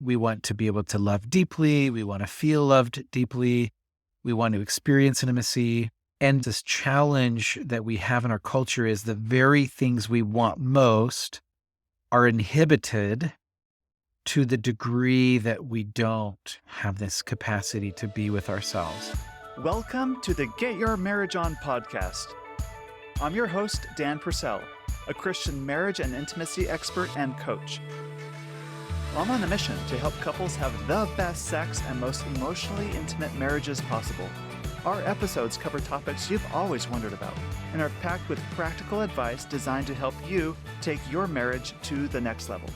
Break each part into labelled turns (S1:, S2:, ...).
S1: We want to be able to love deeply. We want to feel loved deeply. We want to experience intimacy. And this challenge that we have in our culture is the very things we want most are inhibited to the degree that we don't have this capacity to be with ourselves.
S2: Welcome to the Get Your Marriage On podcast. I'm your host, Dan Purcell, a Christian marriage and intimacy expert and coach. I'm on a mission to help couples have the best sex and most emotionally intimate marriages possible. Our episodes cover topics you've always wondered about and are packed with practical advice designed to help you take your marriage to the next level.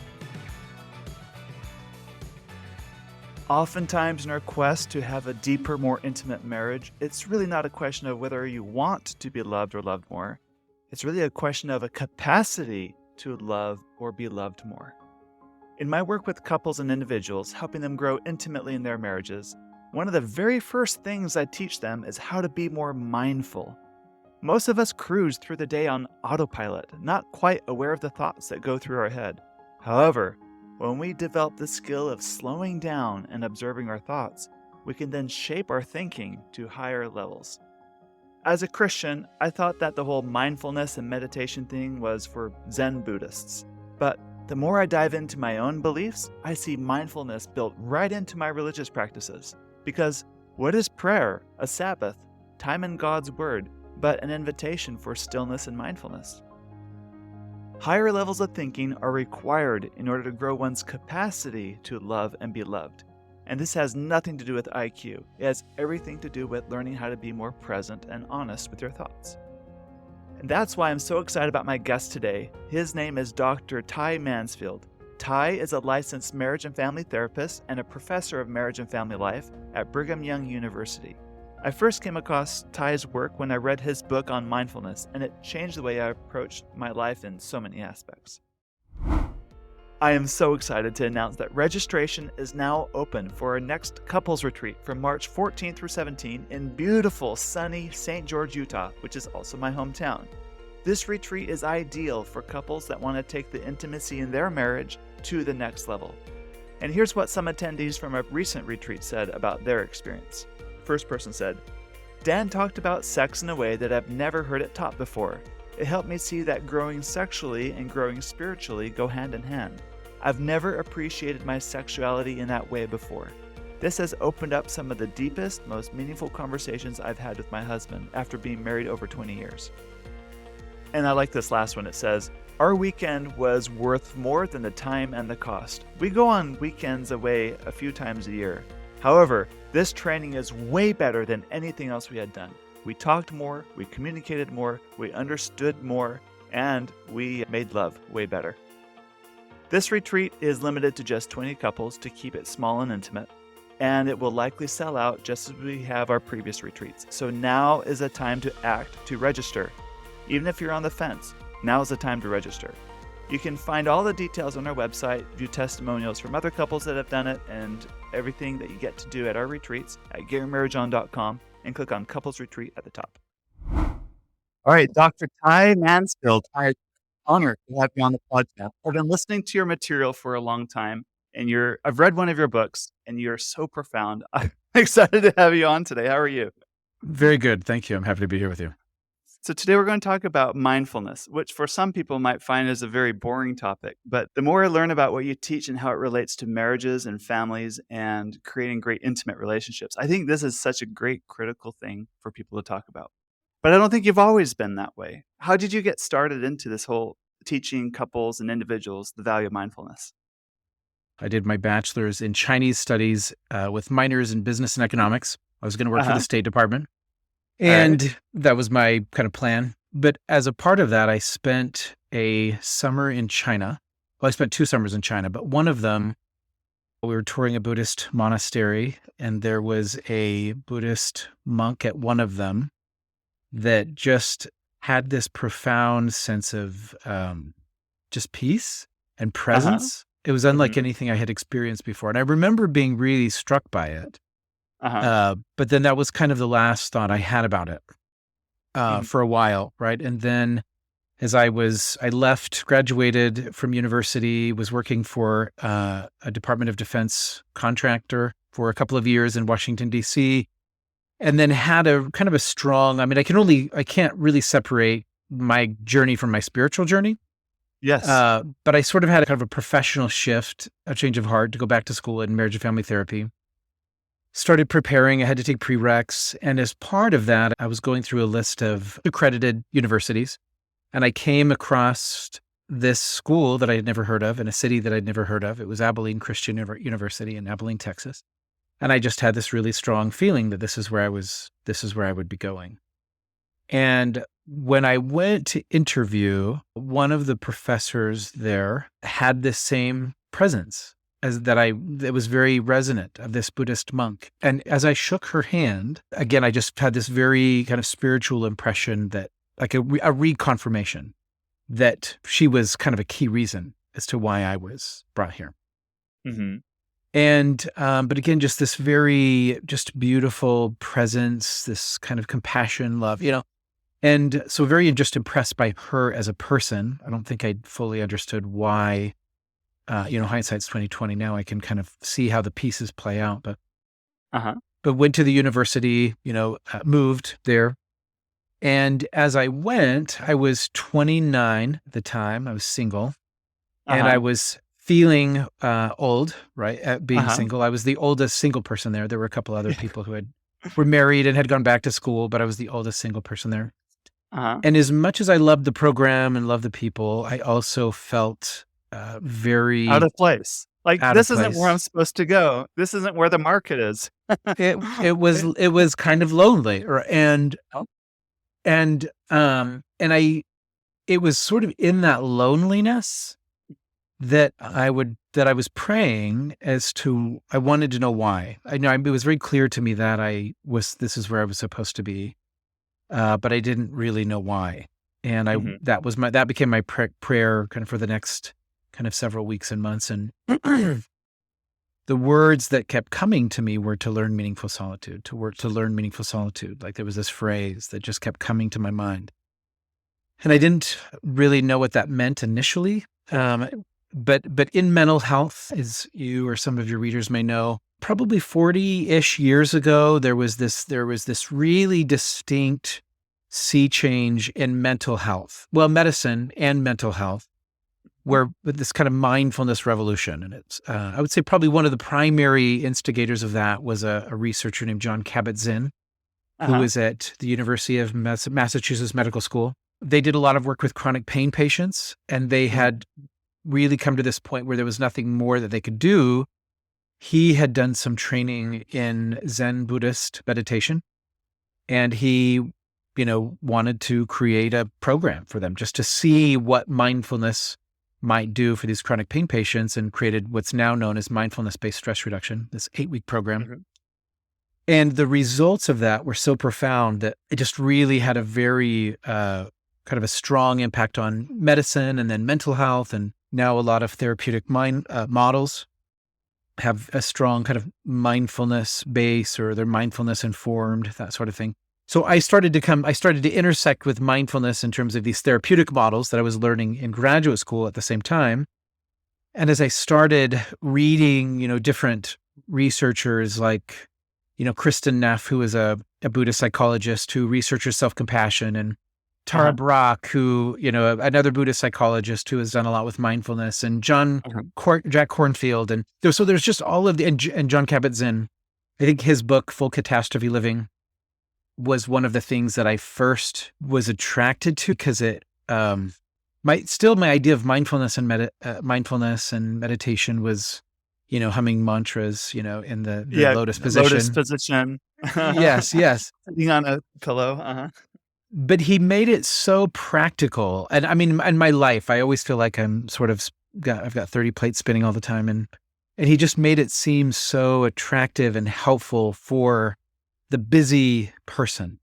S2: Oftentimes in our quest to have a deeper, more intimate marriage, it's really not a question of whether you want to be loved or loved more. It's really a question of a capacity to love or be loved more. In my work with couples and individuals, helping them grow intimately in their marriages, one of the very first things I teach them is how to be more mindful. Most of us cruise through the day on autopilot, not quite aware of the thoughts that go through our head. However, when we develop the skill of slowing down and observing our thoughts, we can then shape our thinking to higher levels. As a Christian, I thought that the whole mindfulness and meditation thing was for Zen Buddhists. But the more I dive into my own beliefs, I see mindfulness built right into my religious practices. Because what is prayer, a Sabbath, time in God's Word, but an invitation for stillness and mindfulness? Higher levels of thinking are required in order to grow one's capacity to love and be loved. And this has nothing to do with IQ. It has everything to do with learning how to be more present and honest with your thoughts. And that's why I'm so excited about my guest today. His name is Dr. Ty Mansfield. Ty is a licensed marriage and family therapist and a professor of marriage and family life at Brigham Young University. I first came across Ty's work when I read his book on mindfulness, and it changed the way I approached my life in so many aspects. I am so excited to announce that registration is now open for our next couples retreat from March 14th through 17th in beautiful, sunny St. George, Utah, which is also my hometown. This retreat is ideal for couples that want to take the intimacy in their marriage to the next level. And here's what some attendees from a recent retreat said about their experience. First person said, Dan talked about sex in a way that I've never heard it taught before. It helped me see that growing sexually and growing spiritually go hand in hand. I've never appreciated my sexuality in that way before. This has opened up some of the deepest, most meaningful conversations I've had with my husband after being married over 20 years. And I like this last one. It says, our weekend was worth more than the time and the cost. We go on weekends away a few times a year. However, this training is way better than anything else we had done. We talked more, we communicated more, we understood more, and we made love way better. This retreat is limited to just 20 couples to keep it small and intimate, and it will likely sell out just as we have our previous retreats. So now is a time to act, to register. Even if you're on the fence, now is the time to register. You can find all the details on our website, view testimonials from other couples that have done it, and everything that you get to do at our retreats at getyourmarriageon.com, and click on Couples Retreat at the top. All right, Dr. Ty Mansfield, I'm honored to have you on the podcast. I've been listening to your material for a long time, and I've read one of your books, and you're so profound. I'm excited to have you on today. How are you?
S1: Very good. Thank you. I'm happy to be here with you.
S2: So today we're going to talk about mindfulness, which for some people might find as a very boring topic. But the more I learn about what you teach and how it relates to marriages and families and creating great intimate relationships, I think this is such a great critical thing for people to talk about. But I don't think you've always been that way. How did you get started into this whole teaching couples and individuals the value of mindfulness?
S1: I did my bachelor's in Chinese studies with minors in business and economics. I was going to work for the State Department. And that was my kind of plan. But as a part of that, I spent a summer in China. Well, I spent 2 summers in China, but one of them, we were touring a Buddhist monastery, and there was a Buddhist monk at one of them that just had this profound sense of just peace and presence. It was unlike anything I had experienced before. And I remember being really struck by it. But then that was kind of the last thought I had about it for a while, right? And then as I left, graduated from university, was working for a Department of Defense contractor for a couple of years in Washington, D.C., and then had a kind of a strong, I mean, I can't really separate my journey from my spiritual journey.
S2: Yes.
S1: But I sort of had a kind of a professional shift, a change of heart to go back to school in marriage and family therapy. Started preparing, I had to take prereqs. And as part of that, I was going through a list of accredited universities. And I came across this school that I had never heard of in a city that I'd never heard of. It was Abilene Christian University in Abilene, Texas. And I just had this really strong feeling that this is where I would be going. And when I went to interview, one of the professors there had this same presence that was very resonant, of this Buddhist monk. And as I shook her hand, again, I just had this very kind of spiritual impression that, like a reconfirmation, that she was kind of a key reason as to why I was brought here.
S2: Mm-hmm.
S1: And, but again, just this very, just beautiful presence, this kind of compassion, love, and so very just impressed by her as a person. I don't think I'd fully understood why, hindsight's 2020 now. I can kind of see how the pieces play out, but went to the university, moved there. And as I went, I was 29 at the time. I was single, and I was feeling old, right? At being single. I was the oldest single person there. There were a couple other people who were married and had gone back to school, but I was the oldest single person there. And as much as I loved the program and loved the people, I also felt very
S2: out of place. Like, this isn't where I'm
S1: place.
S2: supposed to go. This isn't where the market is.
S1: It was kind of lonely, and it was sort of in that loneliness that I was praying as to, I wanted to know why. I know it was very clear to me that this is where I was supposed to be, but I didn't really know why. And that became my prayer kind of for the next kind of several weeks and months. And the words that kept coming to me were to learn meaningful solitude, to learn meaningful solitude. Like, there was this phrase that just kept coming to my mind. And I didn't really know what that meant initially. But in mental health, as you or some of your readers may know, probably 40-ish years ago, there was this really distinct sea change in mental health. Well, medicine and mental health, where with this kind of mindfulness revolution. And it's, I would say probably one of the primary instigators of that was a researcher named John Kabat-Zinn, who was at the University of Massachusetts Medical School. They did a lot of work with chronic pain patients, and they had really come to this point where there was nothing more that they could do. He had done some training in Zen Buddhist meditation, and he, wanted to create a program for them just to see what mindfulness might do for these chronic pain patients, and created what's now known as mindfulness-based stress reduction, this 8-week program. And the results of that were so profound that it just really had a very kind of a strong impact on medicine and then mental health. And now a lot of therapeutic mind models have a strong kind of mindfulness base, or they're mindfulness informed, that sort of thing. So I started to intersect with mindfulness in terms of these therapeutic models that I was learning in graduate school at the same time. And as I started reading, different researchers like, Kristen Neff, who is a Buddhist psychologist who researches self-compassion, and Tara Brach, who, another Buddhist psychologist who has done a lot with mindfulness, and Jack Kornfield. And there's just all of and John Kabat-Zinn. I think his book, Full Catastrophe Living, was one of the things that I first was attracted to, because it, my idea of mindfulness and meditation was, humming mantras, in the lotus position.
S2: Lotus position.
S1: Yes.
S2: Sitting on a pillow.
S1: But he made it so practical. And I mean, in my life, I always feel like I've got 30 plates spinning all the time. And he just made it seem so attractive and helpful for the busy person,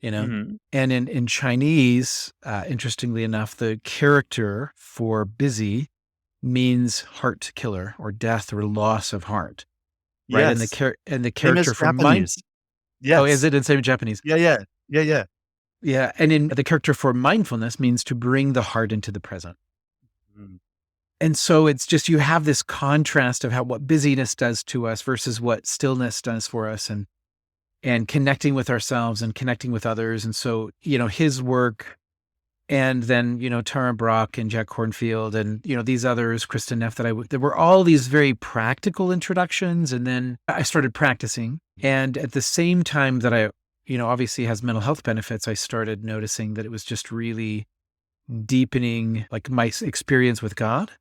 S1: And in Chinese, interestingly enough, the character for busy means heart killer, or death, or loss of heart. Right.
S2: Yes.
S1: And the character for mind.
S2: Yes.
S1: Oh, is it in same Japanese?
S2: Yeah.
S1: Yeah. And in the character for mindfulness means to bring the heart into the present.
S2: Mm.
S1: And so it's just, you have this contrast of what busyness does to us versus what stillness does for us, and connecting with ourselves and connecting with others. And so, his work, and then, Tara Brock and Jack Kornfield and, these others, Kristen Neff, there were all these very practical introductions. And then I started practicing. And at the same time that I, obviously has mental health benefits, I started noticing that it was just really deepening like my experience with God.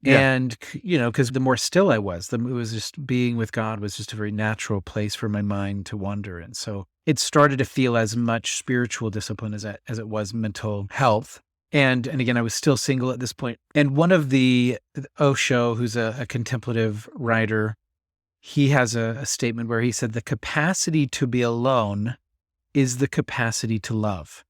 S2: Yeah.
S1: And, because the more still I was, it was just being with God was just a very natural place for my mind to wander. And so it started to feel as much spiritual discipline as it was mental health. And again, I was still single at this point. And one of the Osho, who's a contemplative writer, he has a statement where he said, the capacity to be alone is the capacity to love.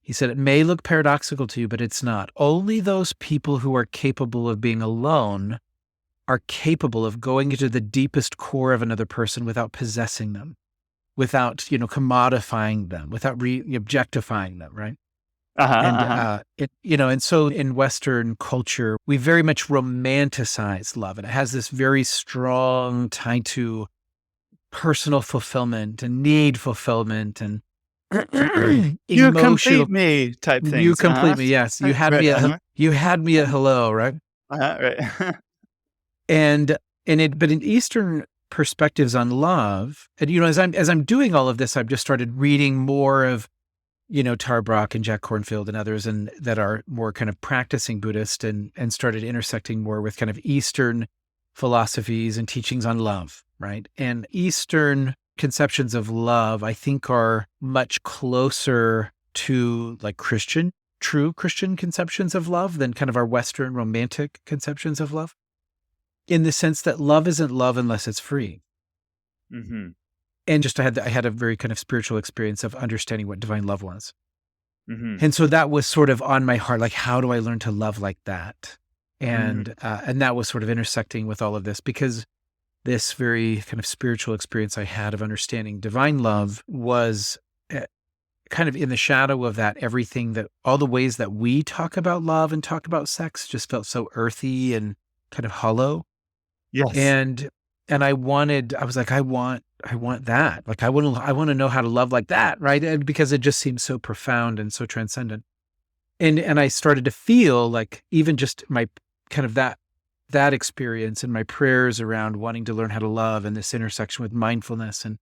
S1: He said, it may look paradoxical to you, but it's not. Only those people who are capable of being alone are capable of going into the deepest core of another person without possessing them, without, commodifying them, without objectifying them, right? And so in Western culture, we very much romanticize love, and it has this very strong tie to personal fulfillment and need fulfillment and
S2: You complete me type things.
S1: You complete me, yes. You had me at hello, right?
S2: Right.
S1: But in Eastern perspectives on love, and as I'm doing all of this, I've just started reading more of Tara Brock and Jack Kornfield and others, and that are more kind of practicing Buddhist, and started intersecting more with kind of Eastern philosophies and teachings on love, right? And Eastern conceptions of love, I think, are much closer to like true Christian conceptions of love than kind of our Western romantic conceptions of love, in the sense that love isn't love unless it's free.
S2: Mm-hmm.
S1: And just I had a very kind of spiritual experience of understanding what divine love was.
S2: Mm-hmm.
S1: And so that was sort of on my heart, like, how do I learn to love like that? And that was sort of intersecting with all of this, because this very kind of spiritual experience I had of understanding divine love was kind of in the shadow of that. All the ways that we talk about love and talk about sex just felt so earthy and kind of hollow.
S2: Yes.
S1: And I was like, I want that. Like, I want to know how to love like that. Right. And because it just seems so profound and so transcendent. And I started to feel like even just my kind of that experience and my prayers around wanting to learn how to love, and this intersection with mindfulness. And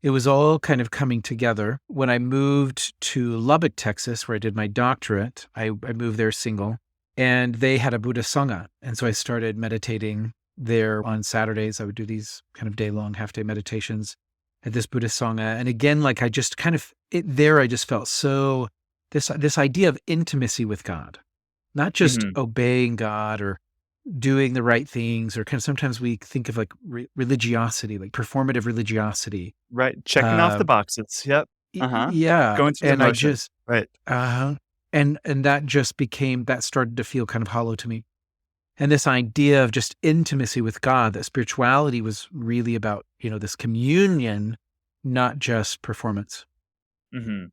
S1: it was all kind of coming together. When I moved to Lubbock, Texas, where I did my doctorate, I moved there single, and they had a Buddhist Sangha. And so I started meditating there on Saturdays. I would do these kind of day-long, half-day meditations at this Buddhist Sangha. And again, like I just kind of, I just felt so, this idea of intimacy with God, not just obeying God or doing the right things, or kind of sometimes we think of like religiosity, like performative religiosity.
S2: Right. Checking off the boxes. Yep.
S1: Yeah.
S2: Going through the motions. Right.
S1: And that started to feel kind of hollow to me. And this idea of just intimacy with God, that spirituality was really about, this communion, not just performance.
S2: Mm-hmm.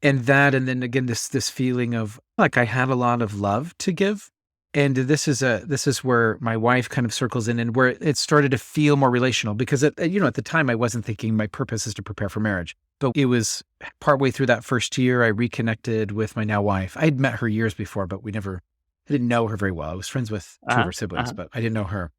S1: And then again, this feeling of like I had a lot of love to give. And this is where my wife kind of circles in, and where it started to feel more relational, because at the time I wasn't thinking my purpose is to prepare for marriage. But it was partway through that first year, I reconnected with my now wife. I had met her years before, but I didn't know her very well. I was friends with two of her siblings, but I didn't know her.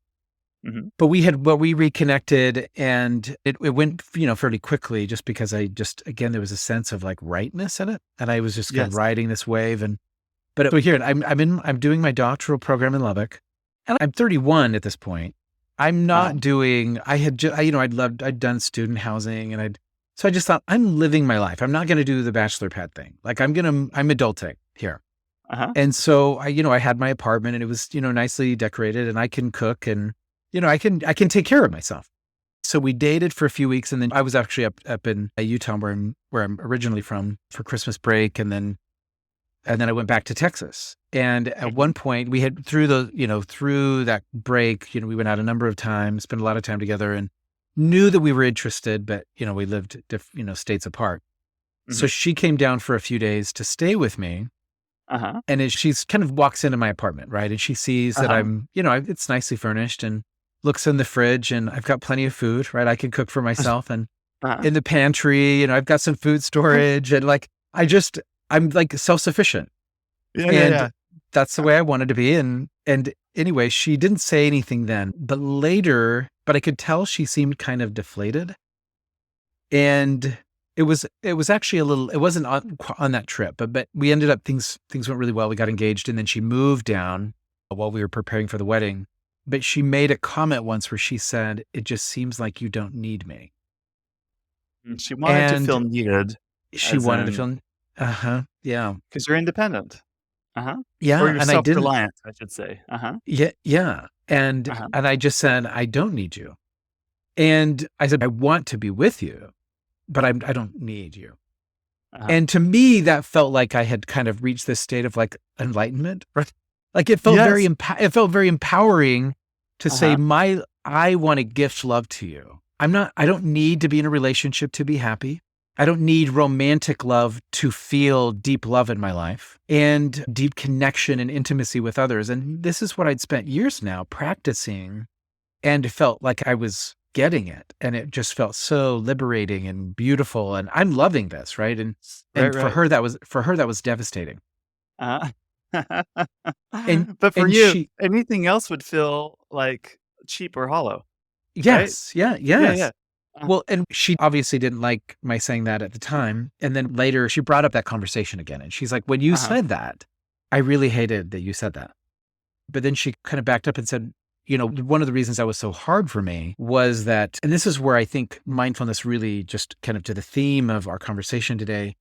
S2: Mm-hmm.
S1: But we reconnected, and it went, fairly quickly, just because again, there was a sense of like rightness in it. And I was just kind of riding this wave. But so here, I'm doing my doctoral program in Lubbock, and I'm 31 at this point. I'm not doing, I'd done student housing, and so I just thought, I'm living my life. I'm not going to do the bachelor pad thing. Like I'm adulting here. And so I had my apartment, and it was, nicely decorated, and I can cook, and, I can take care of myself. So we dated for a few weeks, and then I was actually up in Utah, where I'm originally from, for Christmas break. And then I went back to Texas. And at one point we had, through that break, we went out a number of times, spent a lot of time together, and knew that we were interested, but, we lived states apart. So she came down for a few days to stay with me.
S2: Uh-huh.
S1: And as she's kind of walks into my apartment, right? And she sees that
S2: Uh-huh.
S1: I'm, it's nicely furnished and looks in the fridge and I've got plenty of food, right? I can cook for myself. And
S2: Uh-huh.
S1: in the pantry, I've got some food storage and I'm like self-sufficient.
S2: Yeah, yeah,
S1: And
S2: yeah.
S1: that's the way I wanted to be. And anyway, she didn't say anything then, but later, but I could tell she seemed kind of deflated. And it was actually it wasn't on that trip, but we ended up, things went really well. We got engaged and then she moved down while we were preparing for the wedding. But she made a comment once where she said, "It just seems like you don't need me."
S2: She wanted to feel
S1: And
S2: needed,
S1: she
S2: as
S1: wanted to
S2: in,
S1: feel, yeah.
S2: because you're independent. Uh-huh. Or
S1: Yeah,
S2: you're
S1: and I didn't.
S2: self-reliant, I should say. Uh-huh.
S1: Yeah, yeah. And
S2: Uh-huh.
S1: I just said, "I don't need you." And I said, "I want to be with you, but I don't need you."
S2: Uh-huh.
S1: And to me, that felt like I had kind of reached this state of like enlightenment, right? Like it felt
S2: Yes.
S1: it felt very empowering to say,
S2: Uh-huh.
S1: I want to gift love to you. I don't need to be in a relationship to be happy. I don't need romantic love to feel deep love in my life and deep connection and intimacy with others. And this is what I'd spent years now practicing and felt like I was getting it. And it just felt so liberating and beautiful. And I'm loving this, right?
S2: Right,
S1: And
S2: right.
S1: for her that was devastating.
S2: Uh-huh.
S1: And
S2: But for
S1: and
S2: you,
S1: she
S2: anything else would feel like cheap or hollow, right?
S1: yes, yeah,
S2: Yeah, yeah.
S1: yes.
S2: Uh,
S1: Well, and she obviously didn't like my saying that at the time. And then later she brought up that conversation again. And she's like, "When you
S2: uh-huh.
S1: said that, I really hated that you said that." But then she kind of backed up and said, one of the reasons that was so hard for me was that, and this is where I think mindfulness really just kind of to the theme of our conversation today,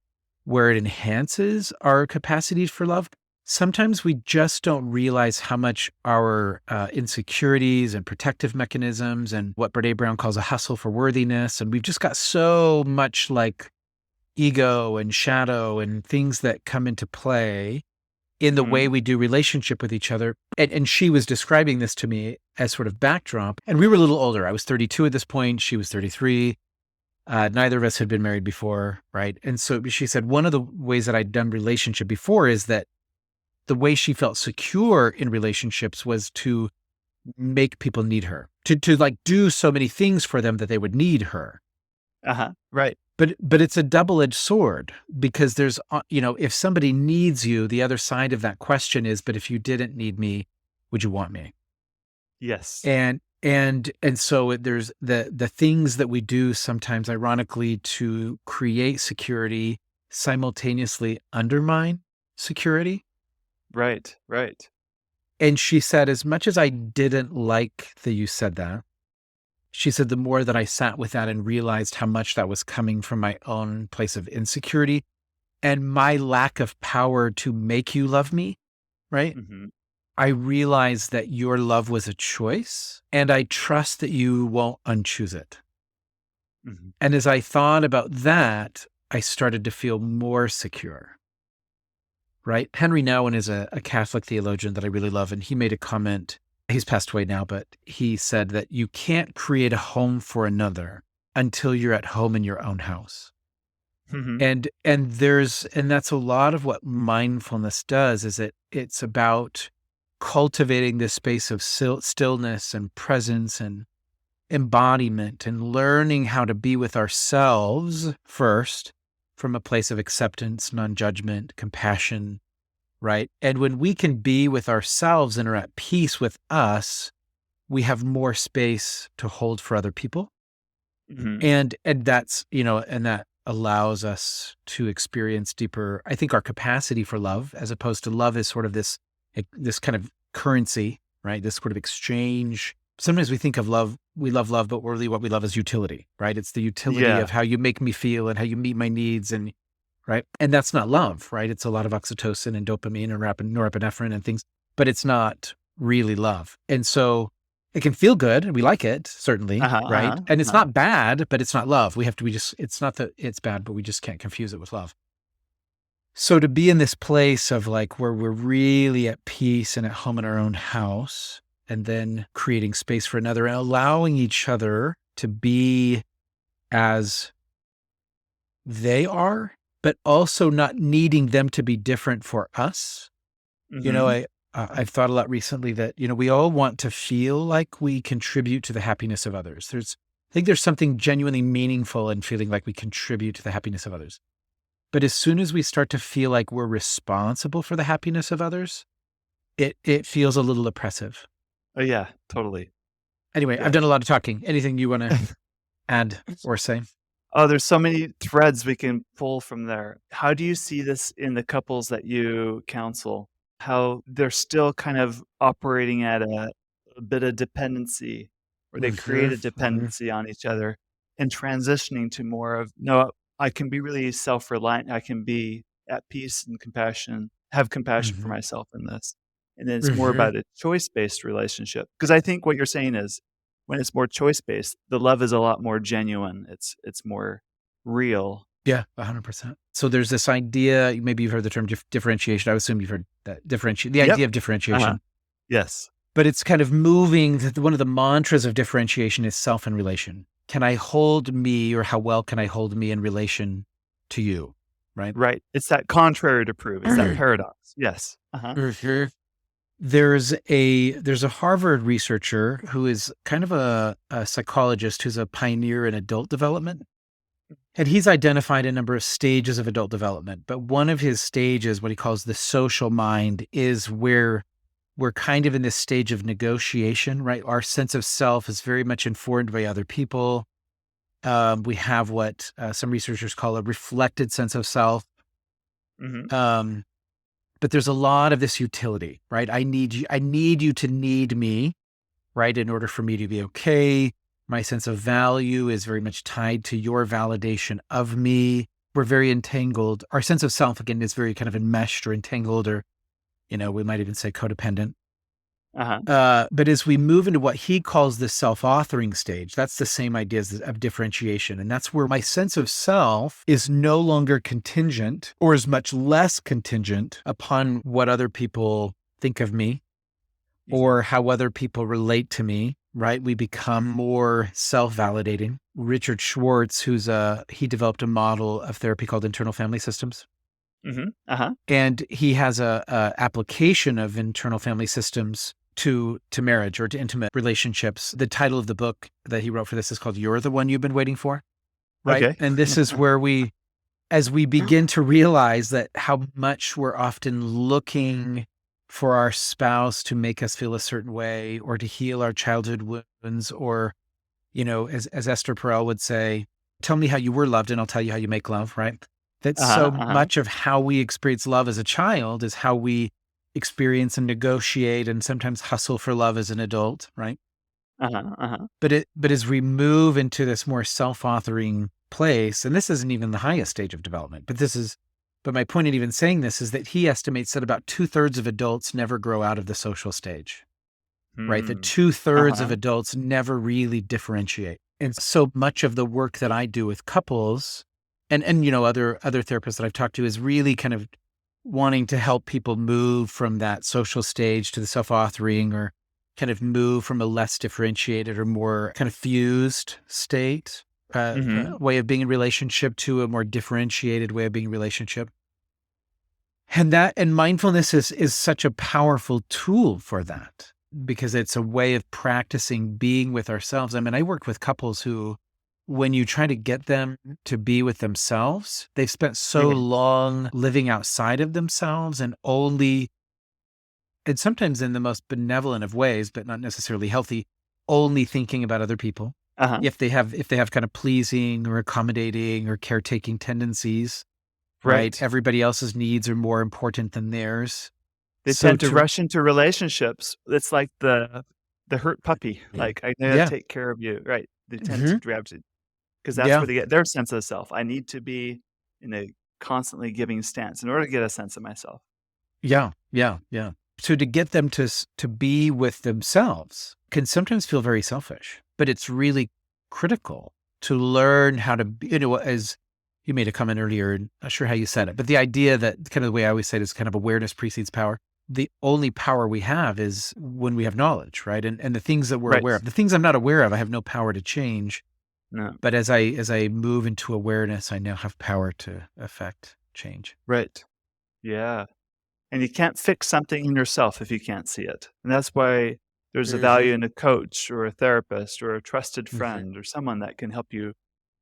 S1: where it enhances our capacity for love. Sometimes we just don't realize how much our insecurities and protective mechanisms and what Brene Brown calls a hustle for worthiness. And we've just got so much like ego and shadow and things that come into play in the way
S2: Mhm.
S1: we do relationship with each other. And she was describing this to me as sort of backdrop. And we were a little older. I was 32 at this point. She was 33. Neither of us had been married before, right? And so she said one of the ways that I'd done relationship before is that the way she felt secure in relationships was to make people need her, to like do so many things for them that they would need her.
S2: Uh-huh. Right.
S1: But it's a double-edged sword because there's, if somebody needs you, the other side of that question is, but if you didn't need me, would you want me?
S2: Yes.
S1: And so there's the things that we do sometimes, ironically, to create security simultaneously undermine security.
S2: Right, right.
S1: And she said, as much as I didn't like that you said that, she said, the more that I sat with that and realized how much that was coming from my own place of insecurity and my lack of power to make you love me, right?
S2: Mhm.
S1: I realized that your love was a choice and I trust that you won't unchoose it.
S2: Mhm.
S1: And as I thought about that, I started to feel more secure, right? Henry Nouwen is a Catholic theologian that I really love. And he made a comment, he's passed away now, but he said that you can't create a home for another until you're at home in your own house.
S2: Mhm.
S1: And that's a lot of what mindfulness does is it's about cultivating this space of stillness and presence and embodiment and learning how to be with ourselves first from a place of acceptance, non-judgment, compassion, right? And when we can be with ourselves and are at peace with us, we have more space to hold for other people.
S2: Mhm.
S1: And that's, and that allows us to experience deeper, I think, our capacity for love, as opposed to love is sort of this kind of currency, right? This sort of exchange. Sometimes we think of love, we love love, but really what we love is utility, right? It's the utility
S2: Yeah.
S1: of how you make me feel and how you meet my needs and right. And that's not love, right? It's a lot of oxytocin and dopamine and norepinephrine and things, but it's not really love. And so it can feel good and we like it, certainly,
S2: Uh-huh,
S1: right?
S2: uh-huh,
S1: And it's
S2: uh-huh.
S1: not bad, but it's not love. It's not that it's bad, but we just can't confuse it with love. So to be in this place of like where we're really at peace and at home in our own house, and then creating space for another and allowing each other to be as they are but also not needing them to be different for us.
S2: Mm-hmm.
S1: I've thought a lot recently that, we all want to feel like we contribute to the happiness of others. I think there's something genuinely meaningful in feeling like we contribute to the happiness of others. But as soon as we start to feel like we're responsible for the happiness of others, it feels a little oppressive.
S2: Oh, yeah, totally.
S1: Anyway, I've
S2: Yes.
S1: done a lot of talking. Anything you want to add or say?
S2: Oh, there's so many threads we can pull from there. How do you see this in the couples that you counsel? How they're still kind of operating at a bit of dependency, or they create a
S1: Mhm.
S2: dependency on each other, and transitioning to more of, no, I can be really self-reliant. I can be at peace and have compassion for
S1: Mhm.
S2: myself in this. And then it's more
S1: Mhm.
S2: about a choice-based relationship. Because I think what you're saying is, when it's more choice-based, the love is a lot more genuine. It's more real.
S1: Yeah, 100%. So there's this idea, maybe you've heard the term differentiation. I assume you've heard that the
S2: Yep.
S1: idea of
S2: Uh-huh.
S1: differentiation,
S2: Yes.
S1: but it's kind of moving. One of the mantras of differentiation is self and relation. Can I hold me, or how well can I hold me in relation to you? Right.
S2: Right. It's that contrary to prove. It's that paradox. Yes. Uh-huh.
S1: Mhm. There's a Harvard researcher who is kind of a psychologist who's a pioneer in adult development. And he's identified a number of stages of adult development, but one of his stages, what he calls the social mind, is where we're kind of in this stage of negotiation, right? Our sense of self is very much informed by other people. We have what some researchers call a reflected sense of self.
S2: Mhm.
S1: Um, but there's a lot of this utility, right? I need you to need me, right? In order for me to be okay. My sense of value is very much tied to your validation of me. We're very entangled. Our sense of self, again, is very kind of enmeshed or entangled, or, we might even say codependent.
S2: Uh-huh.
S1: But as we move into what he calls the self-authoring stage, that's the same idea of differentiation. And that's where my sense of self is no longer contingent, or is much less contingent upon what other people think of me
S2: Mhm.
S1: or how other people relate to me, right? We become more self-validating. Richard Schwartz, he developed a model of therapy called internal family systems.
S2: Mhm. Uh-huh.
S1: And he has a application of internal family systems to marriage or to intimate relationships. The title of the book that he wrote for this is called "You're the One You've Been Waiting For," right?
S2: Okay.
S1: And this is where as we begin to realize that how much we're often looking for our spouse to make us feel a certain way, or to heal our childhood wounds, or, as Esther Perel would say, tell me how you were loved and I'll tell you how you make love, right? That
S2: Uh-huh.
S1: so
S2: Uh-huh.
S1: much of how we experience love as a child is how we experience and negotiate and sometimes hustle for love as an adult, right?
S2: Uh-huh. Uh-huh.
S1: But as we move into this more self-authoring place, and this isn't even the highest stage of development, but my point in even saying this is that he estimates that about 2/3 of adults never grow out of the social stage, right? That
S2: Hmm.
S1: 2/3 of
S2: Uh-huh.
S1: adults never really differentiate. And so much of the work that I do with couples and other therapists that I've talked to is really kind of wanting to help people move from that social stage to the self-authoring, or kind of move from a less differentiated or more kind of fused state,
S2: Mhm.
S1: way of being in relationship, to a more differentiated way of being in relationship. And mindfulness is such a powerful tool for that, because it's a way of practicing being with ourselves. I mean, I work with couples who, when you try to get them to be with themselves, they've spent so
S2: Right.
S1: long living outside of themselves and sometimes in the most benevolent of ways, but not necessarily healthy, only thinking about other people.
S2: Uh-huh.
S1: If they have kind of pleasing or accommodating or caretaking tendencies, right?
S2: Right.
S1: Everybody else's needs are more important than theirs.
S2: They
S1: So
S2: tend to
S1: to
S2: rush into relationships. It's like the hurt puppy. Like, I gotta
S1: Yeah.
S2: take care of you. Right. They tend to
S1: Mhm.
S2: gravitate because that's
S1: Yeah.
S2: where they get their sense of self. I need to be in a constantly giving stance in order to get a sense of myself.
S1: Yeah. Yeah. Yeah. So to get them to be with themselves can sometimes feel very selfish, but it's really critical to learn how to be, as you made a comment earlier, not sure how you said it, but the idea that kind of the way I always say it is kind of awareness precedes power. The only power we have is when we have knowledge, right? And the things that we're
S2: Right.
S1: aware of. The things I'm not aware of, I have no power to change.
S2: No.
S1: But as I move into awareness, I now have power to affect change.
S2: Right. Yeah. And you can't fix something in yourself if you can't see it. And that's why there's a
S1: Hmm.
S2: value in a coach or a therapist or a trusted
S1: Hmm.
S2: friend or someone that can help you,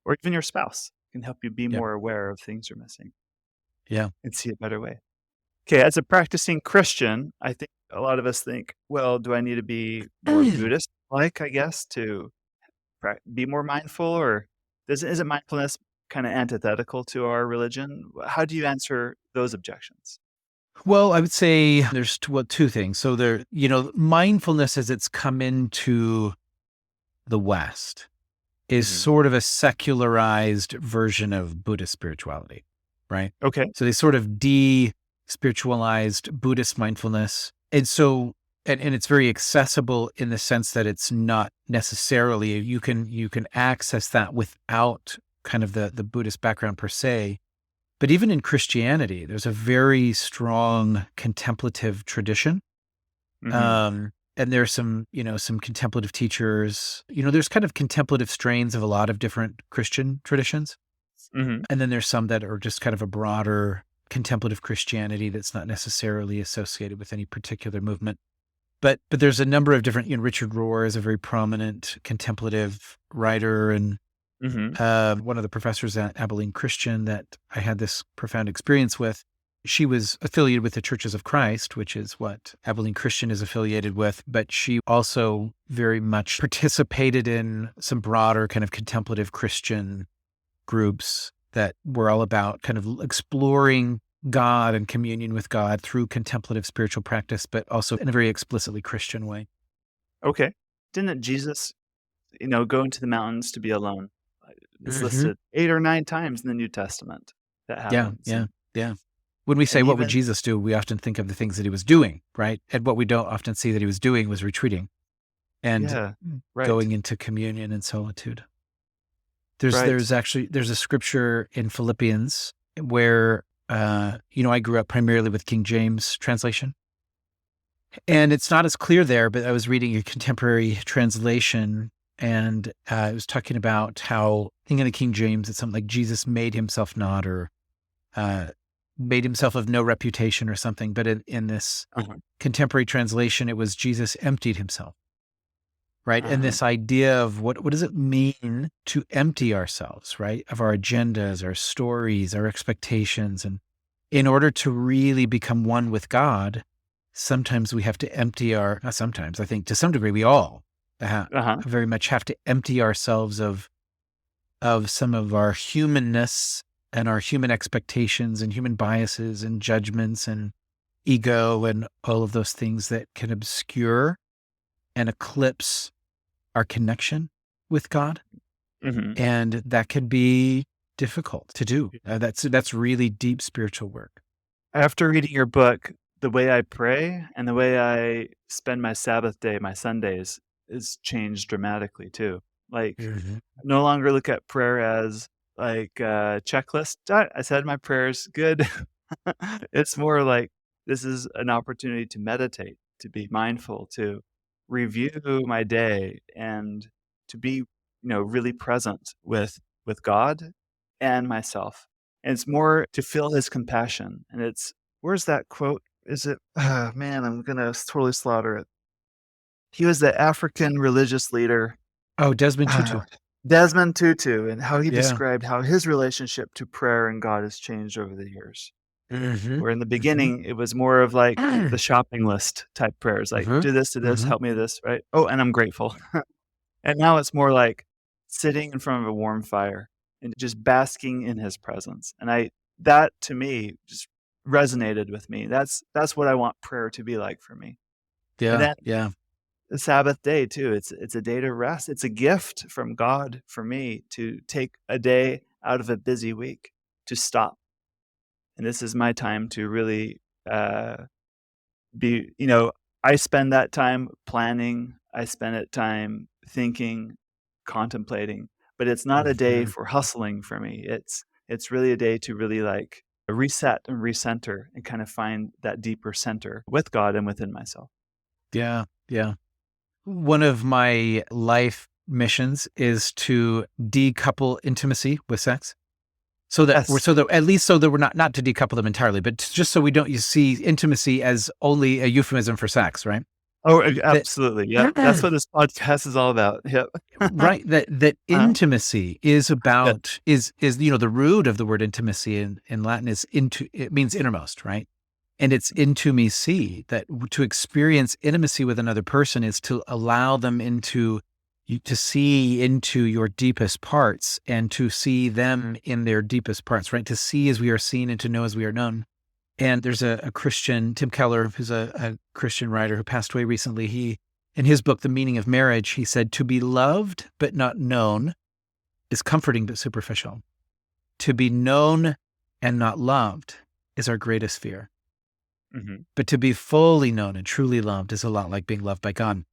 S2: or even your spouse can help you be
S1: Yep.
S2: more aware of things you're missing
S1: Yeah.
S2: and see a better way. Okay, as a practicing Christian, I think a lot of us think, well, do I need to be more Buddhist like, I guess, to be more mindful, or isn't mindfulness kind of antithetical to our religion? How do you answer those objections?
S1: Well, I would say there's two things. So mindfulness as it's come into the West is
S2: Hmm.
S1: sort of a secularized version of Buddhist spirituality, right?
S2: Okay.
S1: So they sort of de-spiritualized Buddhist mindfulness. And so, and it's very accessible in the sense that it's not necessarily, you can access that without kind of the Buddhist background per se. But even in Christianity, there's a very strong contemplative tradition.
S2: Hmm.
S1: And there's some contemplative teachers, there's kind of contemplative strains of a lot of different Christian traditions.
S2: Hmm.
S1: And then there's some that are just kind of a broader contemplative Christianity that's not necessarily associated with any particular movement. But there's a number of different, Richard Rohr is a very prominent contemplative writer, and
S2: Hmm.
S1: one of the professors at Abilene Christian that I had this profound experience with, she was affiliated with the Churches of Christ, which is what Abilene Christian is affiliated with, but she also very much participated in some broader kind of contemplative Christian groups that were all about kind of exploring God and communion with God through contemplative spiritual practice, but also in a very explicitly Christian way.
S2: Okay. Didn't Jesus, go into the mountains to be alone? It's
S1: Hmm.
S2: listed 8 or 9 times in the New Testament that
S1: Yeah,
S2: happens.
S1: yeah, yeah. When we say,
S2: And
S1: what would
S2: even
S1: Jesus do? We often think of the things that he was doing, right? And what we don't often see that he was doing was retreating and
S2: yeah, right,
S1: going into communion and solitude. There's
S2: right.
S1: there's actually there's a scripture in Philippians where I grew up primarily with King James translation. And it's not as clear there, but I was reading a contemporary translation, and it was talking about how, I think in the King James, it's something like Jesus made himself not, or uh, made himself of no reputation or something. But in this
S2: Uh-huh,
S1: contemporary translation, it was Jesus emptied himself, right? And
S2: uh-huh.
S1: this idea of what does it mean to empty ourselves, right? Of our agendas, our stories, our expectations. And in order to really become one with God, sometimes we have to empty not sometimes, I think to some degree, we all
S2: Uh-huh.
S1: very much have to empty ourselves of some of our humanness and our human expectations and human biases and judgments and ego and all of those things that can obscure and eclipse our connection with God.
S2: Mhm.
S1: And that can be difficult to do. That's really deep spiritual work.
S2: After reading your book, the way I pray and the way I spend my Sabbath day, my Sundays, is changed dramatically too. Like,
S1: Mhm.
S2: no longer look at prayer as like a checklist. I said my prayers, good. It's more like this is an opportunity to meditate, to be mindful, to review my day, and to be, really present with God and myself. And it's more to feel his compassion. And it's, where's that quote? Is it, man, I'm gonna totally slaughter it. He was the African religious leader,
S1: Oh, Desmond Tutu.
S2: uh, Desmond Tutu, and how he
S1: Yeah.
S2: described how his relationship to prayer and God has changed over the years.
S1: Mhm.
S2: Where in the
S1: Mhm.
S2: beginning, it was more of like the shopping list type prayers, like,
S1: Mhm.
S2: do this,
S1: Mhm.
S2: help me with this, right? Oh, and I'm grateful. And now it's more like sitting in front of a warm fire and just basking in his presence. And that to me just resonated with me. That's what I want prayer to be like for me. And
S1: Yeah,
S2: then
S1: yeah.
S2: the Sabbath day too. It's a day to rest. It's a gift from God for me to take a day out of a busy week to stop. And this is my time to really be, I spend that time planning, I spend that time thinking, contemplating, but it's not a day
S1: Mhm.
S2: for hustling for me. It's really a day to really like reset and recenter and kind of find that deeper center with God and within myself.
S1: Yeah, yeah. One of my life missions is to decouple intimacy with sex. So that
S2: Yes.
S1: at least so that we're not to decouple them entirely, but just so we don't see intimacy as only a euphemism for sex, right?
S2: Oh,
S1: That
S2: absolutely. Yep. That's what this podcast is all about. Yep.
S1: right, that
S2: Uh-huh.
S1: intimacy is
S2: Good.
S1: about is the root of the word intimacy in Latin is into, it means innermost, right? And it's into me see that to experience intimacy with another person is to allow them into you, to see into your deepest parts and to see them in their deepest parts, right? To see as we are seen and to know as we are known. And there's a Christian, Tim Keller, who's a Christian writer who passed away recently. He, in his book, The Meaning of Marriage, he said, to be loved but not known is comforting but superficial. To be known and not loved is our greatest fear.
S2: Mhm.
S1: But to be fully known and truly loved is a lot like being loved by God.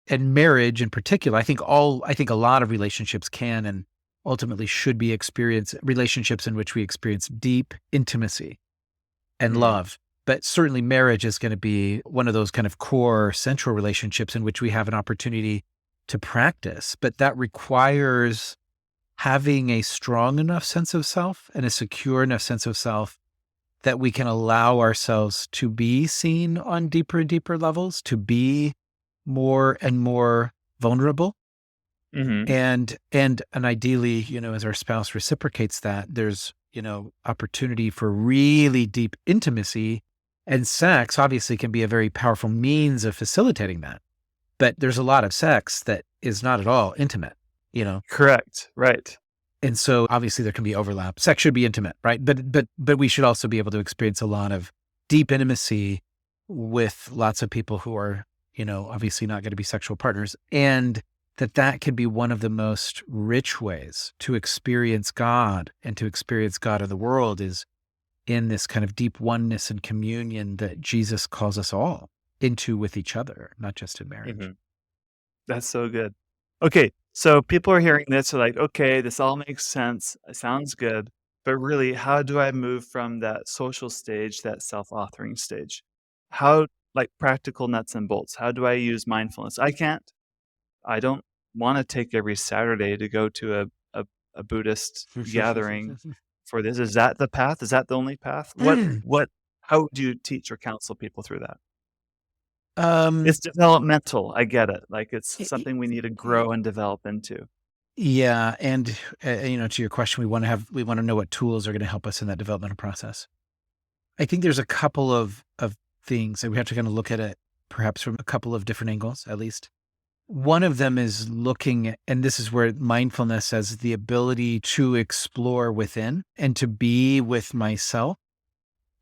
S1: And marriage in particular, I think a lot of relationships can and ultimately should be relationships in which we experience deep intimacy and
S2: Mhm.
S1: love. But certainly marriage is going to be one of those kind of core central relationships in which we have an opportunity to practice. But that requires having a strong enough sense of self and a secure enough sense of self that we can allow ourselves to be seen on deeper and deeper levels, to be more and more vulnerable.
S2: Mhm.
S1: And ideally, as our spouse reciprocates that, there's, opportunity for really deep intimacy, and sex obviously can be a very powerful means of facilitating that. But there's a lot of sex that is not at all intimate,
S2: Correct. Right.
S1: and so obviously there can be overlap. Sex should be intimate, right? But we should also be able to experience a lot of deep intimacy with lots of people who are, obviously not going to be sexual partners, and that could be one of the most rich ways to experience God and to experience God in the world is in this kind of deep oneness and communion that Jesus calls us all into with each other, not just in marriage.
S2: Mhm. That's so good. Okay, so people are hearing this, they're like, "Okay, this all makes sense. It sounds good." But really, how do I move from that social stage, that self-authoring stage? How like practical nuts and bolts, how do I use mindfulness? I don't wanna take every Saturday to go to a Buddhist gathering for this. Is that the path? Is that the only path? What how do you teach or counsel people through that?
S1: um,
S2: It's developmental, I get it, like, it's
S1: y- y-
S2: something we need to
S1: y-
S2: grow and develop into.
S1: yeah, and to your question, we want to know what tools are going to help us in that developmental process. I think there's a couple of things that we have to kind of look at it perhaps from a couple of different angles, at least. One of them is and this is where mindfulness as the ability to explore within and to be with myself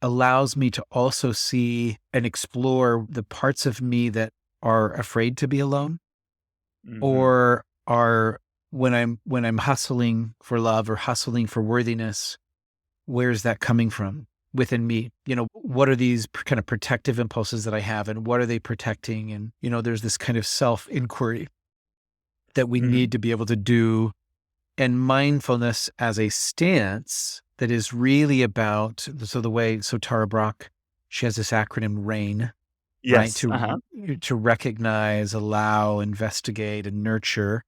S1: allows me to also see and explore the parts of me that are afraid to be alone
S2: Mhm.
S1: or are when I'm hustling for love or hustling for worthiness, where's that coming from within me? What are these kind of protective impulses that I have and what are they protecting? And, there's this kind of self inquiry that we
S2: Mhm.
S1: need to be able to do, and mindfulness as a stance that is really about, so Tara Brach, she has this acronym RAIN, right?
S2: Yes, uh-huh.
S1: To recognize, allow, investigate, and nurture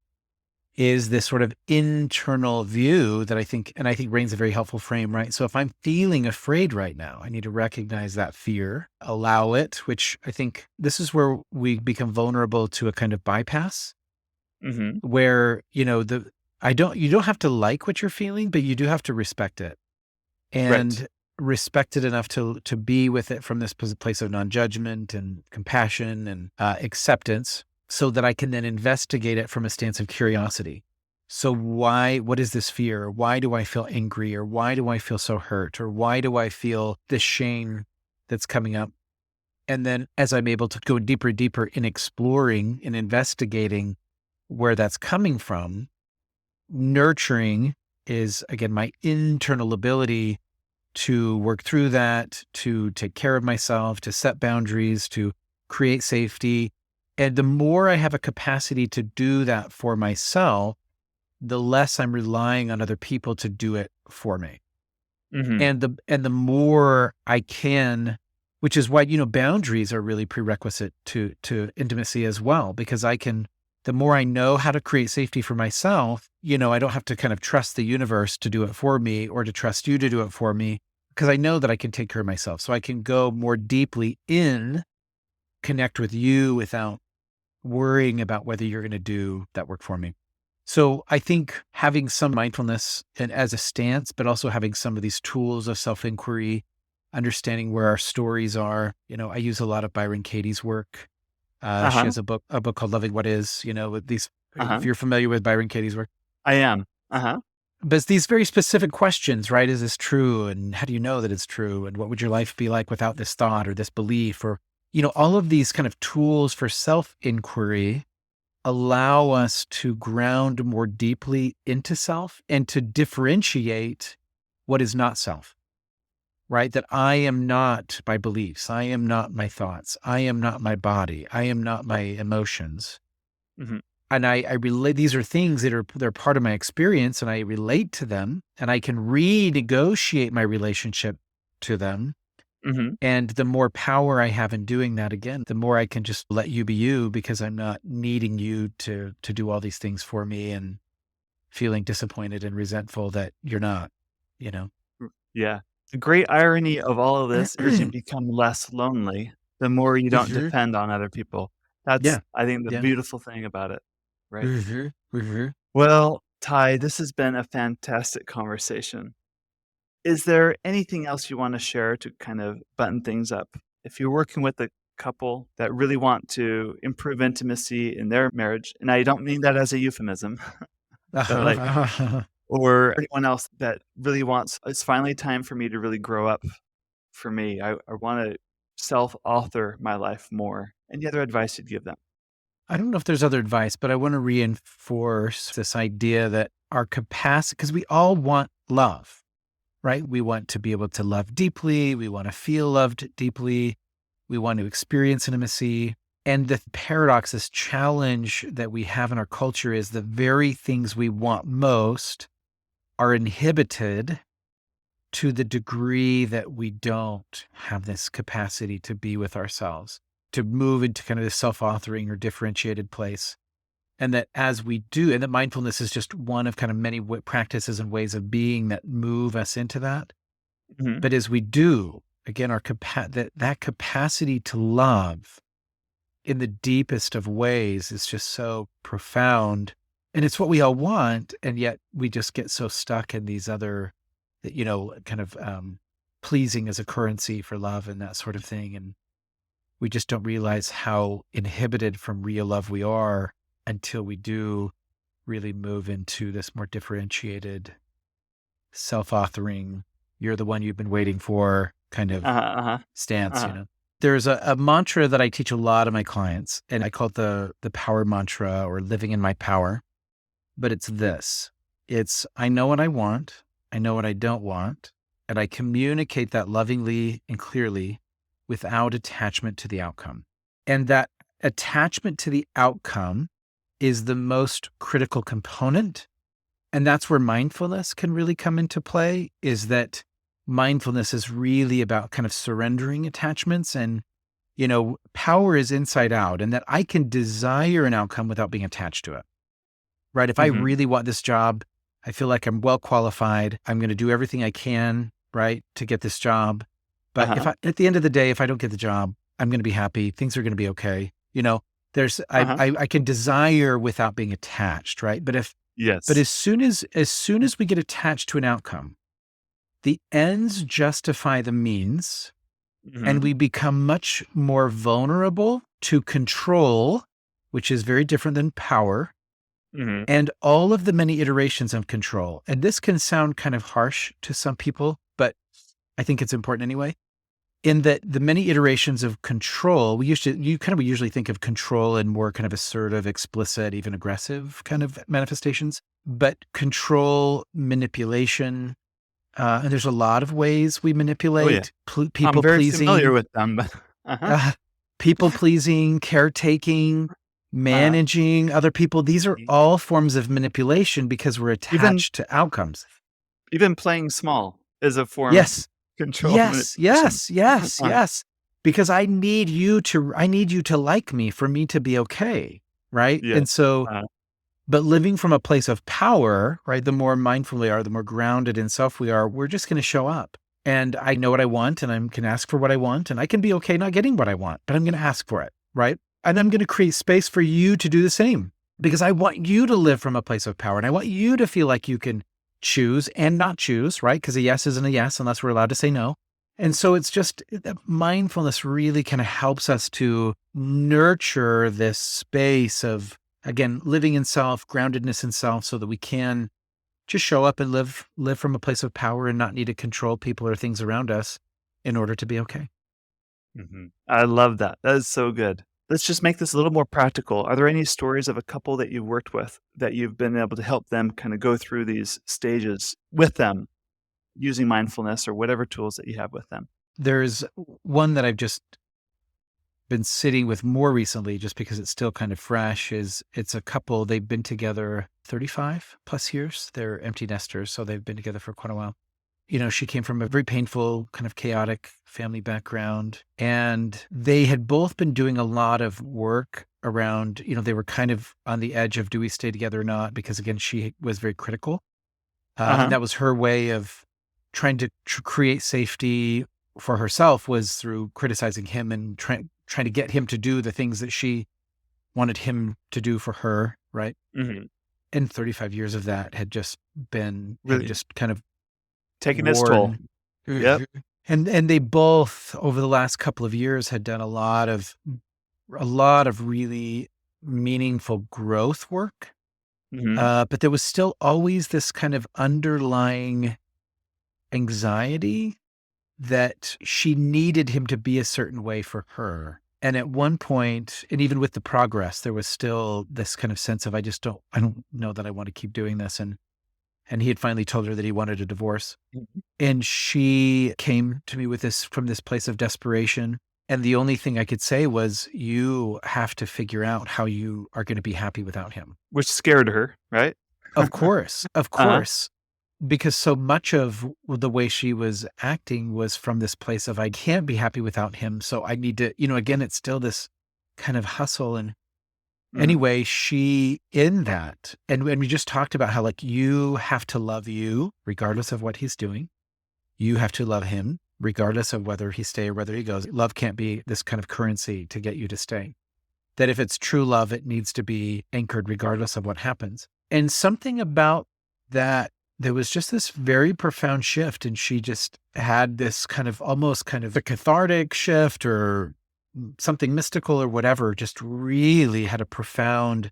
S1: is this sort of internal view that I think RAIN's a very helpful frame, right? So if I'm feeling afraid right now, I need to recognize that fear, allow it, which I think this is where we become vulnerable to a kind of bypass
S2: Mhm.
S1: where, you don't have to like what you're feeling, but you do have to respect it
S2: Right.
S1: and respect it enough to be with it from this place of non-judgment and compassion and acceptance so that I can then investigate it from a stance of curiosity. So what is this fear? Why do I feel angry? Or why do I feel so hurt? Or why do I feel this shame that's coming up? And then as I'm able to go deeper and deeper in exploring and investigating where that's coming from, nurturing is again my internal ability to work through that, to take care of myself, to set boundaries, to create safety. And the more I have a capacity to do that for myself, the less I'm relying on other people to do it for me.
S2: Mhm.
S1: And the more I can, which is why, boundaries are really prerequisite to intimacy as well, because I can the more I know how to create safety for myself, I don't have to kind of trust the universe to do it for me or to trust you to do it for me, because I know that I can take care of myself. So I can go more deeply in, connect with you without worrying about whether you're going to do that work for me. So I think having some mindfulness and as a stance, but also having some of these tools of self-inquiry, understanding where our stories are. I use a lot of Byron Katie's work. She
S2: Uh-huh.
S1: has a book called Loving What Is, with these, if
S2: Uh-huh.
S1: you're familiar with Byron Katie's work.
S2: I am. Uh-huh.
S1: But it's these very specific questions, right? Is this true? And how do you know that it's true? And what would your life be like without this thought or this belief? Or, all of these kind of tools for self-inquiry allow us to ground more deeply into self and to differentiate what is not self, right? That I am not my beliefs. I am not my thoughts. I am not my body. I am not my emotions.
S2: Mm-hmm.
S1: And I relate, these are things that they're part of my experience, and I relate to them, and I can renegotiate my relationship to them.
S2: Mm-hmm.
S1: And the more power I have in doing that, again, the more I can just let you be you, because I'm not needing you to do all these things for me and feeling disappointed and resentful that you're not, you know?
S2: Yeah. The great irony of all of this is you become less lonely the more you don't
S1: Mhm.
S2: depend on other people. That's,
S1: Yeah.
S2: I think, the
S1: Yeah.
S2: beautiful thing about it. Right.
S1: Mhm. Mhm.
S2: Well, Ty, this has been a fantastic conversation. Is there anything else you want to share to kind of button things up? If you're working with a couple that really want to improve intimacy in their marriage, and I don't mean that as a euphemism, but like, or anyone else that really wants, it's finally time for me to really grow up for me. I want to self-author my life more. Any other advice you'd give them?
S1: I don't know if there's other advice, but I want to reinforce this idea that our capacity, because we all want love, right? We want to be able to love deeply. We want to feel loved deeply. We want to experience intimacy. And the paradox, this challenge that we have in our culture, is the very things we want most are inhibited to the degree that we don't have this capacity to be with ourselves, to move into kind of this self-authoring or differentiated place. And that as we do, and that mindfulness is just one of kind of many practices and ways of being that move us into that.
S2: Mhm.
S1: But as we do, again, that capacity to love in the deepest of ways is just so profound. And it's what we all want. And yet we just get so stuck in these other, kind of pleasing as a currency for love and that sort of thing. And we just don't realize how inhibited from real love we are until we do really move into this more differentiated, self-authoring, you're the one you've been waiting for kind of
S2: Uh-huh, uh-huh,
S1: stance,
S2: uh-huh.
S1: There's a mantra that I teach a lot of my clients, and I call it the power mantra, or living in my power. But it's this. It's, I know what I want. I know what I don't want. And I communicate that lovingly and clearly without attachment to the outcome. And that attachment to the outcome is the most critical component. And that's where mindfulness can really come into play, is that mindfulness is really about kind of surrendering attachments. And, power is inside out, and that I can desire an outcome without being attached to it, right? If I
S2: Mhm.
S1: really want this job, I feel like I'm well qualified. I'm going to do everything I can, right, to get this job. But
S2: Uh-huh,
S1: at the end of the day, if I don't get the job, I'm going to be happy. Things are going to be okay.
S2: uh-huh.
S1: I can desire without being attached, right? But
S2: Yes.
S1: as soon as we get attached to an outcome, the ends justify the means, and
S2: Mhm,
S1: we become much more vulnerable to control, which is very different than power,
S2: mhm.
S1: and all of the many iterations of control. And this can sound kind of harsh to some people, but I think it's important anyway. In that the many iterations of control, we usually think of control in more kind of assertive, explicit, even aggressive kind of manifestations. But control, manipulation, and there's a lot of ways we
S2: Oh, yeah.
S1: manipulate,
S2: I'm
S1: people
S2: very familiar
S1: pleasing,
S2: with them, but uh-huh,
S1: uh, caretaking,
S2: uh-huh.
S1: managing other people. These are
S2: E
S1: all forms of manipulation because we're
S2: even
S1: attached to outcomes.
S2: even playing small is a form of
S1: Yes.
S2: control
S1: Yes,
S2: manipulation.
S1: yes, yes,
S2: Uh,
S1: yes. Because I need you to like me for me to be okay, right?
S2: Yes.
S1: And so,
S2: Uh-huh.
S1: but living from a place of power, right? The more mindful we are, the more grounded in self we are, we're just going to show up. And I know what I want and I can ask for what I want and I can be okay not getting what I want, but I'm going to ask for it, right? And I'm going to create space for you to do the same because I want you to live from a place of power and I want you to feel like you can choose and not choose, right? Because a yes isn't a yes unless we're allowed to say no. And so it's just that mindfulness really kind of helps us to nurture this space of, again, living in self, groundedness in self so that we can just show up and live from a place of power and not need to control people or things around us in order to be okay.
S2: I love that. That is so good. Let's just make this a little more practical. Are there any stories of a couple that you've worked with that you've been able to help them kind of go through these stages with them using mindfulness or whatever tools that you have with them?
S1: There's one that I've just been sitting with more recently, just because it's still kind of fresh, it's a couple, they've been together 35 plus years. They're empty nesters, so they've been together for quite a while. She came from a very painful, kind of chaotic family background, and they had both been doing a lot of work around, they were kind of on the edge of do we stay together or not? Because again, she was very critical. And
S2: Uh-huh.
S1: that was her way of trying to create safety for herself was through criticizing him and trying to get him to do the things that she wanted him to do for her, right?
S2: hmm
S1: And 35 years of that had
S2: Really
S1: just kind of
S2: taking its toll.
S1: worn.
S2: Yep.
S1: Mhm. And they both over the last couple of years had done a lot of really meaningful growth work.
S2: hmm
S1: But there was still always this kind of underlying anxiety that she needed him to be a certain way for her. And at one point, and even with the progress, there was still this kind of sense of, I don't know that I want to keep doing this. And he had finally told her that he wanted a divorce.
S2: Mhm.
S1: And she came to me with this from this place of desperation. And the only thing I could say was, you have to figure out how you are going to be happy without him.
S2: Which scared her, right?
S1: Of
S2: Uh-huh.
S1: course, because so much of the way she was acting was from this place of, I can't be happy without him. So I need to, again, it's still this kind of hustle. And
S2: Mhm.
S1: anyway, she in that, and we just talked about how like you have to love you regardless of what he's doing. You have to love him regardless of whether he stay or whether he goes. Love can't be this kind of currency to get you to stay. That if it's true love, it needs to be anchored regardless of what happens. And something about that, there was just this very profound shift. And she just had this kind of almost kind of a cathartic shift or something mystical or whatever, just really had a profound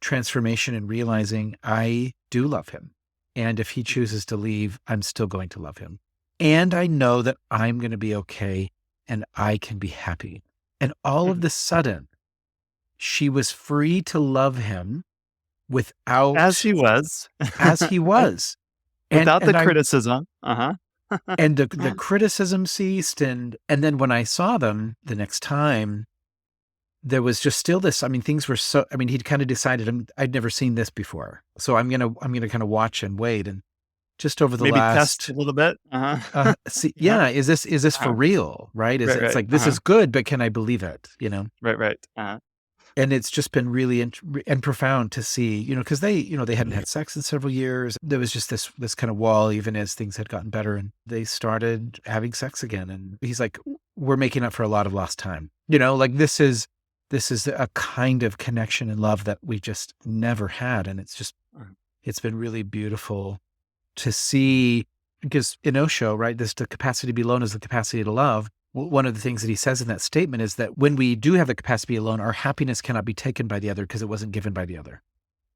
S1: transformation in realizing I do love him. And if he chooses to leave, I'm still going to love him. And I know that I'm going to be okay and I can be happy. And all of
S2: Mhm.
S1: the sudden, she was free to love him without
S2: As he was.
S1: as he was. And
S2: Without the
S1: and I
S2: criticism. Uh-huh.
S1: and the criticism ceased, and then when I saw them the next time, there was just still this, I mean, things were so, I mean, he'd kind of decided, I'd never seen this before. So I'm going to kind of watch and wait. And just over the
S2: Maybe test a
S1: last,
S2: little bit. Uh-huh.
S1: see,
S2: Yeah.
S1: yeah, is this for
S2: Uh-huh.
S1: real? Right. It's
S2: Right.
S1: like, this
S2: Uh-huh.
S1: is good, but can I believe it?
S2: Right. Uh-huh.
S1: And it's just been really and profound to see, because they hadn't had sex in several years. There was just this kind of wall, even as things had gotten better, and they started having sex again. And he's like, "We're making up for a lot of lost time." Like this is a kind of connection and love that we just never had, and
S2: Uh-huh.
S1: it's been really beautiful to see, because in Osho, right, this the capacity to be alone is the capacity to love. One of the things that he says in that statement is that when we do have the capacity to be alone, our happiness cannot be taken by the other because it wasn't given by the other.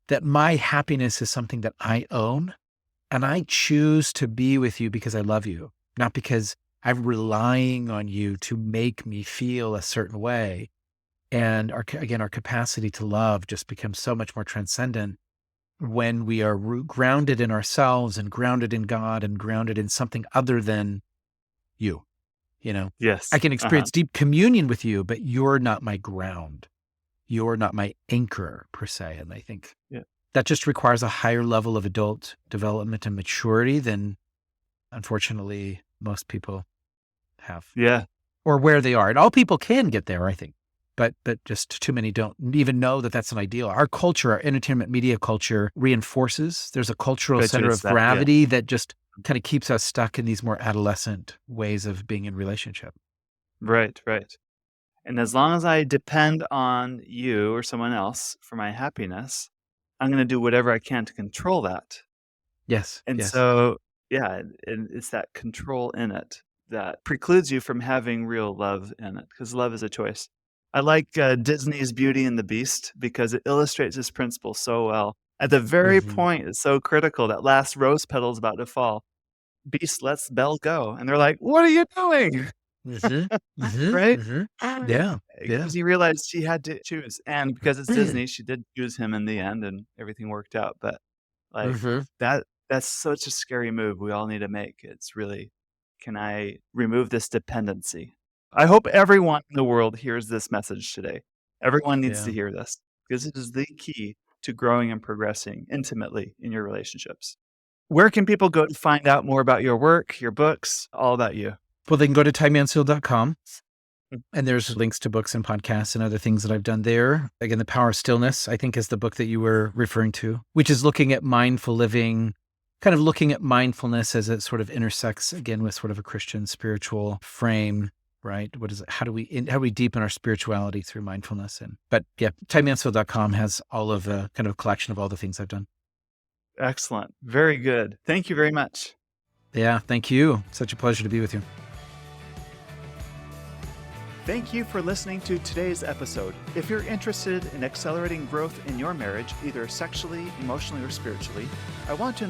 S1: That my happiness is something that I own, and I choose to be with you because I love you, not because I'm relying on you to make me feel a certain way. And our capacity to love just becomes so much more transcendent when we are grounded in ourselves and grounded in God and grounded in something other than you. I
S2: Yes.
S1: can
S2: Uh-huh.
S1: experience deep communion with you, but you're not my ground. You're not my anchor per se. And I think
S2: Yeah.
S1: that just requires a higher level of adult development and maturity than unfortunately most people have,
S2: Yeah.
S1: or where they are. And all people can get there, I think. but just too many don't even know that that's an ideal. Our culture, our entertainment media culture reinforces. There's a cultural center of gravity that just kind of keeps us stuck in these more adolescent ways of being in relationship.
S2: Right, right. And as long as I depend on you or someone else for my happiness, I'm going to do whatever I can to control that.
S1: Yes.
S2: And
S1: yes.
S2: so, yeah, and it's that control in it that precludes you from having real love in it, because love is a choice. I like Disney's Beauty and the Beast because it illustrates this principle so well. At the very point, it's so critical, that last rose petal is about to fall. Beast lets Belle go. And they're like, what are you doing? Right?
S1: Yeah.
S2: Because he realized she had to choose. And because it's Disney, she did choose him in the end and everything worked out. But like that's such a scary move we all need to make. It's really, can I remove this dependency? I hope everyone in the world hears this message today. Everyone needs to hear this, because it is the key to growing and progressing intimately in your relationships. Where can people go to find out more about your work, your books, all about you?
S1: Well, they can go to tymansfield.com, and there's links to books and podcasts and other things that I've done there. Again, The Power of Stillness, I think, is the book that you were referring to, which is looking at mindful living, kind of looking at mindfulness as it sort of intersects, again, with sort of a Christian spiritual frame, right? What is it? How do we deepen our spirituality through mindfulness? But yeah, tymansfield.com has all of the kind of a collection of all the things I've done.
S2: Excellent. Very good. Thank you very much.
S1: Yeah, thank you. Such a pleasure to be with you.
S2: Thank you for listening to today's episode. If you're interested in accelerating growth in your marriage, either sexually, emotionally, or spiritually, I want to